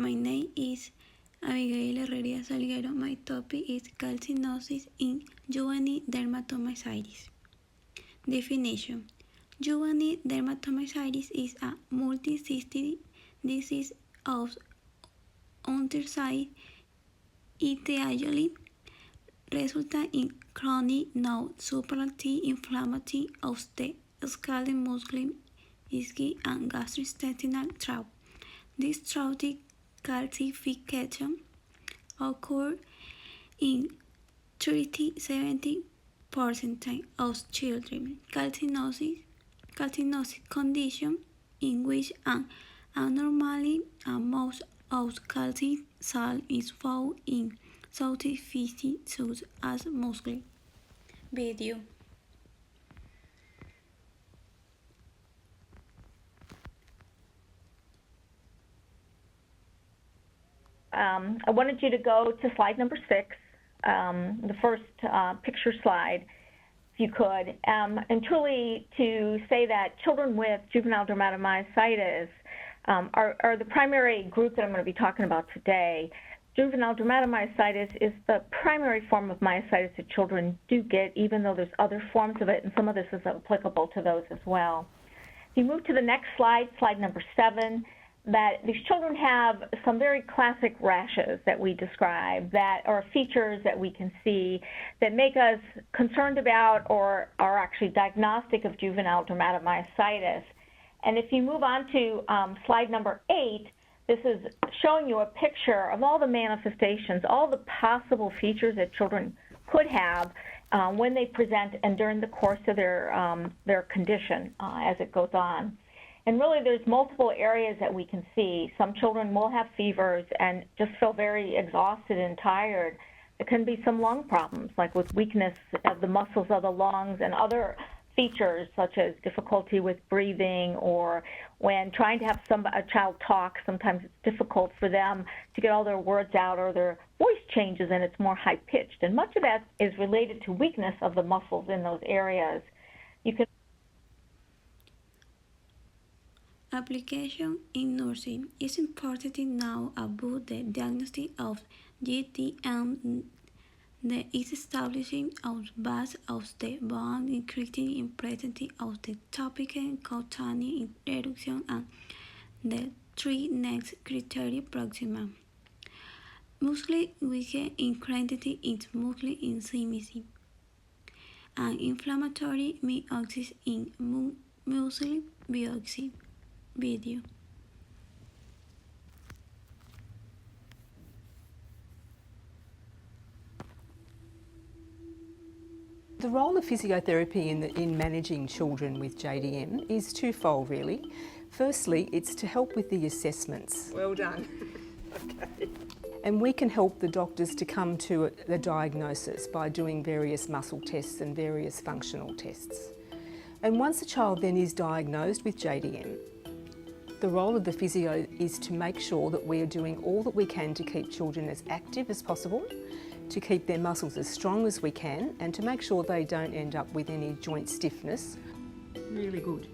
My name is Abigail Herrera Salguero. My topic is calcinosis in juvenile dermatomyositis. Definition: Juvenile dermatomyositis is a multisystem disease of underside etiology resulting in chronic non-supportive inflammation of the skeletal muscle, skin, and gastrointestinal tract. This traumatic calcification occurs in 30–70% of children. Calcinosis condition in which an abnormal amount of calcium salt is found in soft tissue such as muscle. Video. I wanted you to go to slide number 6, the first picture slide, if you could, and truly to say that children with juvenile dermatomyositis are the primary group that I'm going to be talking about today. Juvenile dermatomyositis is the primary form of myositis that children do get, even though there's other forms of it, and some of this is applicable to those as well. If you move to the next slide, slide number 7, that these children have some very classic rashes that we describe that are features that we can see that make us concerned about or are actually diagnostic of juvenile dermatomyositis. And if you move on to slide number 8, this is showing you a picture of all the manifestations, all the possible features that children could have when they present and during the course of their condition as it goes on. And really, there's multiple areas that we can see. Some children will have fevers and just feel very exhausted and tired. There can be some lung problems, like with weakness of the muscles of the lungs and other features, such as difficulty with breathing, or when trying to have a child talk, sometimes it's difficult for them to get all their words out, or their voice changes and it's more high-pitched. And much of that is related to weakness of the muscles in those areas. You can Application in nursing is important now about the diagnosis of GT and the establishing of base of the bone, increasing in presence of the topical cutaneous eruption, and the 3 next criteria proxima. Muscle weakness increased in muscle intimacy, and inflammatory meiosis in muscle biopsy. Video. The role of physiotherapy in managing children with JDM is twofold, really. Firstly, it's to help with the assessments. Well done. Okay. And we can help the doctors to come to the diagnosis by doing various muscle tests and various functional tests. And once a child then is diagnosed with JDM, the role of the physio is to make sure that we are doing all that we can to keep children as active as possible, to keep their muscles as strong as we can, and to make sure they don't end up with any joint stiffness. Really good.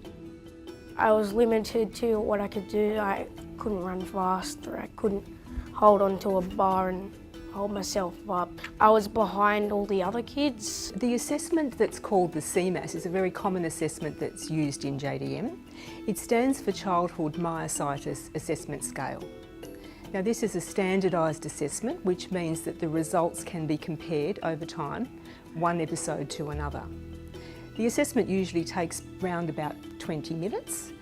I was limited to what I could do. I couldn't run fast, or I couldn't hold onto a bar and hold myself up. I was behind all the other kids. The assessment that's called the CMAS is a very common assessment that's used in JDM. It stands for Childhood Myositis Assessment Scale. Now, this is a standardised assessment, which means that the results can be compared over time, one episode to another. The assessment usually takes around about 20 minutes,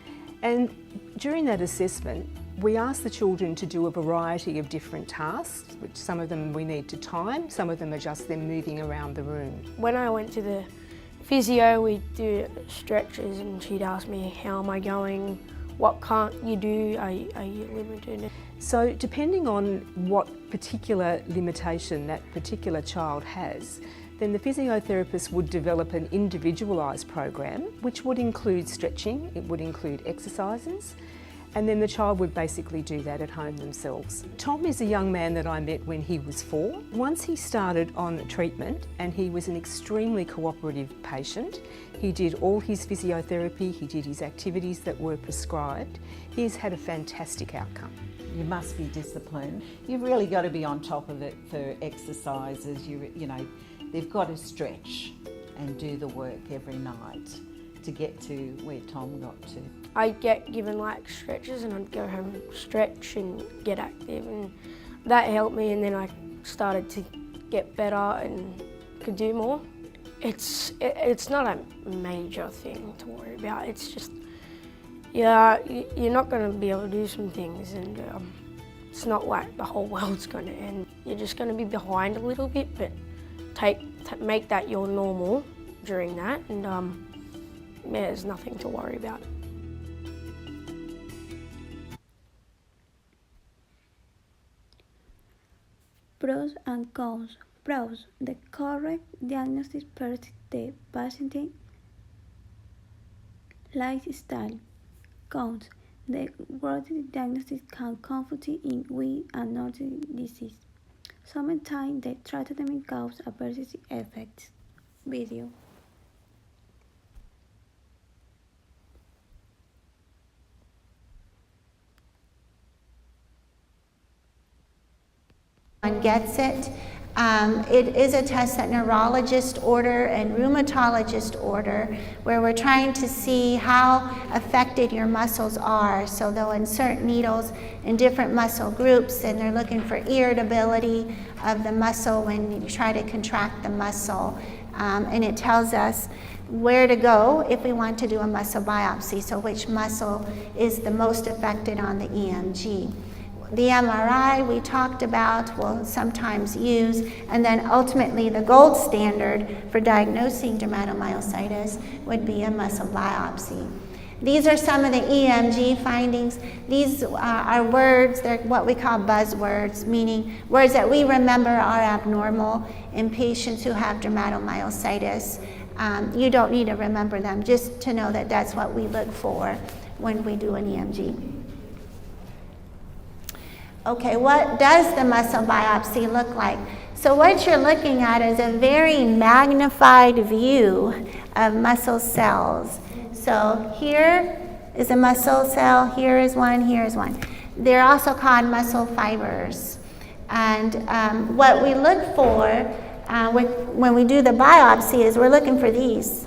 and during that assessment we ask the children to do a variety of different tasks, which some of them we need to time, some of them are just them moving around the room. When I went to the physio, we'd do stretches and she'd ask me, how am I going? What can't you do? Are you limited? So depending on what particular limitation that particular child has, then the physiotherapist would develop an individualised program, which would include stretching, it would include exercises, and then the child would basically do that at home themselves. Tom is a young man that I met when he was 4. Once he started on treatment, and he was an extremely cooperative patient, he did all his physiotherapy, he did his activities that were prescribed. He's had a fantastic outcome. You must be disciplined. You've really got to be on top of it for exercises. You know, they've got to stretch and do the work every night to get to where Tom got to. I'd get given like stretches and I'd go home, stretch and get active, and that helped me, and then I started to get better and could do more. It's not a major thing to worry about. It's just, yeah, you're not going to be able to do some things, and it's not like the whole world's going to end. You're just going to be behind a little bit, but make that your normal during that, and yeah, there's nothing to worry about. Pros and cons. Pros: the correct diagnosis protects the patient lifestyle. Cons: the wrong diagnosis can confuse in with another disease. Sometimes the treatment causes adverse effects. Video. Gets it. It is a test that neurologists order and rheumatologists order, where we're trying to see how affected your muscles are. So they'll insert needles in different muscle groups, and they're looking for irritability of the muscle when you try to contract the muscle. And it tells us where to go if we want to do a muscle biopsy, so which muscle is the most affected on the EMG. The MRI we talked about, we'll sometimes use, and then ultimately the gold standard for diagnosing dermatomyositis would be a muscle biopsy. These are some of the EMG findings. These are words, they're what we call buzzwords, meaning words that we remember are abnormal in patients who have dermatomyositis. You don't need to remember them, just to know that that's what we look for when we do an EMG. Okay, what does the muscle biopsy look like? So what you're looking at is a very magnified view of muscle cells. So here is a muscle cell, here is one, here is one. They're also called muscle fibers. And what we look for when we do the biopsy is we're looking for these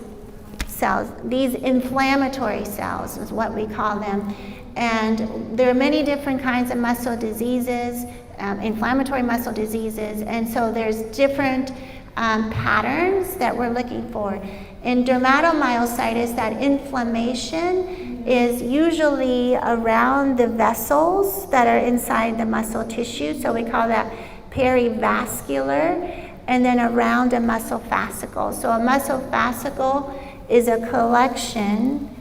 cells. These inflammatory cells is what we call them. And there are many different kinds of muscle diseases, inflammatory muscle diseases, and so there's different patterns that we're looking for. In dermatomyositis, that inflammation is usually around the vessels that are inside the muscle tissue, so we call that perivascular, and then around a muscle fascicle. So a muscle fascicle is a collection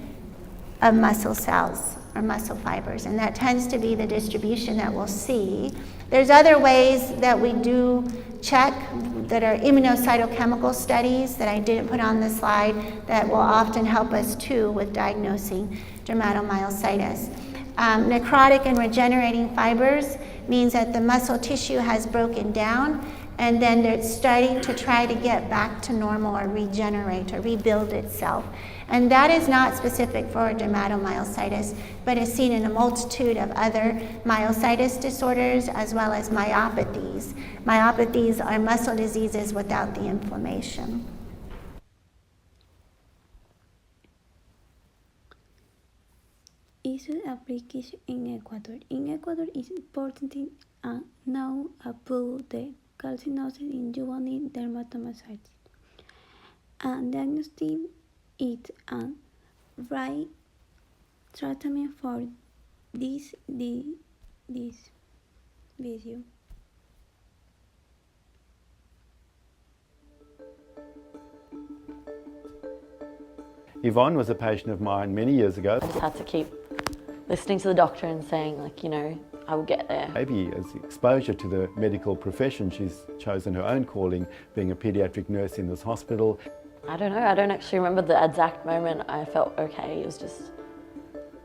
of muscle cells or muscle fibers, and that tends to be the distribution that we'll see. There's other ways that we do check that are immunocytochemical studies that I didn't put on the slide that will often help us too with diagnosing dermatomyositis. Necrotic and regenerating fibers means that the muscle tissue has broken down and then it's starting to try to get back to normal or regenerate or rebuild itself. And that is not specific for dermatomyositis, but is seen in a multitude of other myositis disorders as well as myopathies. Myopathies are muscle diseases without the inflammation. Its application in Ecuador. In Ecuador, it's important to know about the calcinosis in juvenile dermatomyositis and diagnostic it and right treatment for this video. Yvonne was a patient of mine many years ago. I just had to keep listening to the doctor and saying, like, you know, I will get there. Maybe as exposure to the medical profession, she's chosen her own calling, being a paediatric nurse in this hospital. I don't know, I don't actually remember the exact moment I felt okay. It was just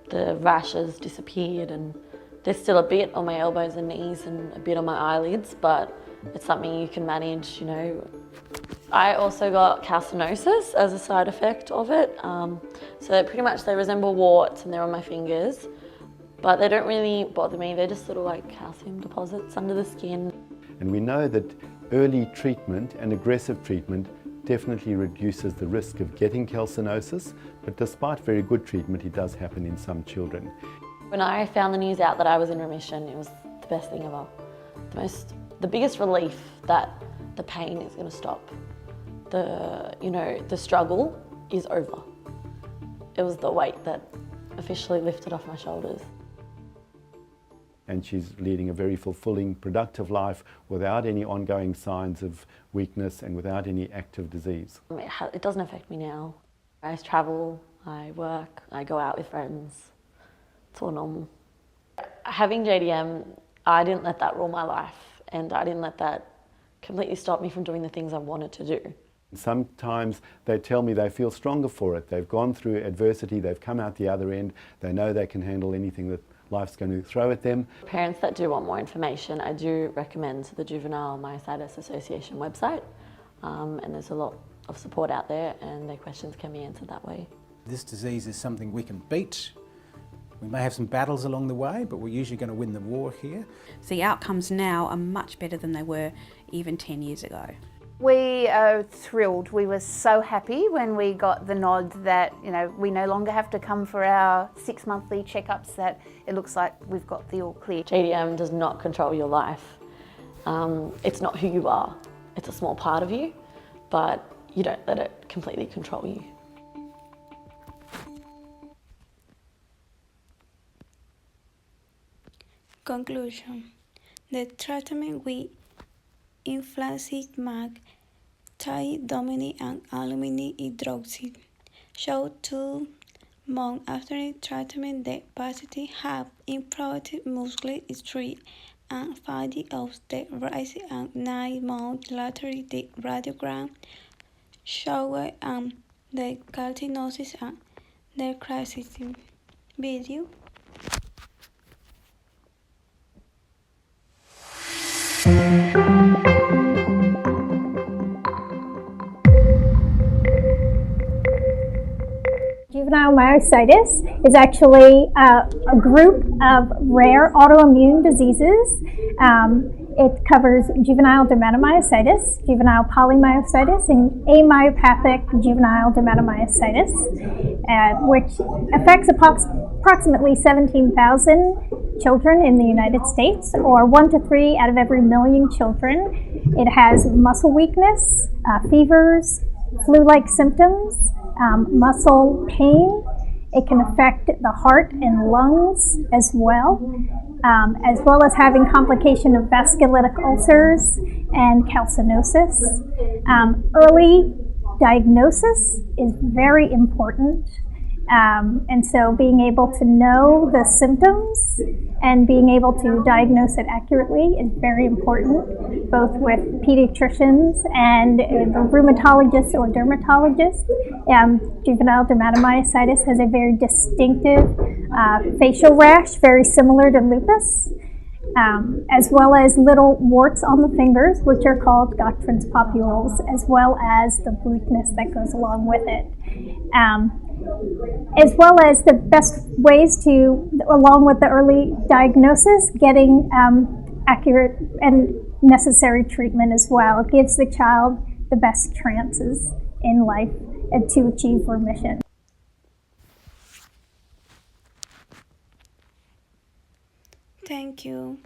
the rashes disappeared and there's still a bit on my elbows and knees and a bit on my eyelids, but it's something you can manage, you know. I also got calcinosis as a side effect of it. So pretty much they resemble warts and they're on my fingers. but they don't really bother me. They're just little like calcium deposits under the skin. And we know that early treatment and aggressive treatment definitely reduces the risk of getting calcinosis, but despite very good treatment, it does happen in some children. When I found the news out that I was in remission, it was the best thing ever. The biggest relief that the pain is going to stop. The struggle is over. It was the weight that officially lifted off my shoulders. And she's leading a very fulfilling, productive life without any ongoing signs of weakness and without any active disease. It doesn't affect me now. I travel, I work, I go out with friends. It's all normal. Having JDM, I didn't let that rule my life, and I didn't let that completely stop me from doing the things I wanted to do. Sometimes they tell me they feel stronger for it. They've gone through adversity, they've come out the other end, they know they can handle anything that life's going to throw at them. Parents that do want more information, I do recommend the Juvenile Myositis Association website, and there's a lot of support out there and their questions can be answered that way. This disease is something we can beat. We may have some battles along the way, but we're usually going to win the war here. The outcomes now are much better than they were even 10 years ago. We are thrilled. We were so happy when we got the nod that, we no longer have to come for our 6 monthly checkups, that it looks like we've got the all clear. JDM does not control your life. It's not who you are. It's a small part of you, but you don't let it completely control you. Conclusion. The treatment with infliximab, tridominate and aluminum hydroxide showed 2 months after the treatment that patients have improved muscular strength, and 5 of the rise, and 9 months later the radiogram showed the calcinosis and the crisis. Video. Juvenile myositis is actually a group of rare autoimmune diseases. It covers juvenile dermatomyositis, juvenile polymyositis, and amyopathic juvenile dermatomyositis, which affects approximately 17,000 children in the United States, or 1 to 3 out of every million children. It has muscle weakness, fevers, flu-like symptoms, muscle pain. It can affect the heart and lungs as well as having complication of vasculitic ulcers and calcinosis. Early diagnosis is very important. And so being able to know the symptoms and being able to diagnose it accurately is very important, both with pediatricians and the rheumatologist or dermatologist. Juvenile dermatomyositis has a very distinctive facial rash, very similar to lupus, as well as little warts on the fingers, which are called Gottfried's papules, as well as the bleakness that goes along with it. As well as the best ways to, along with the early diagnosis, getting accurate and necessary treatment as well. It gives the child the best chances in life to achieve remission. Thank you.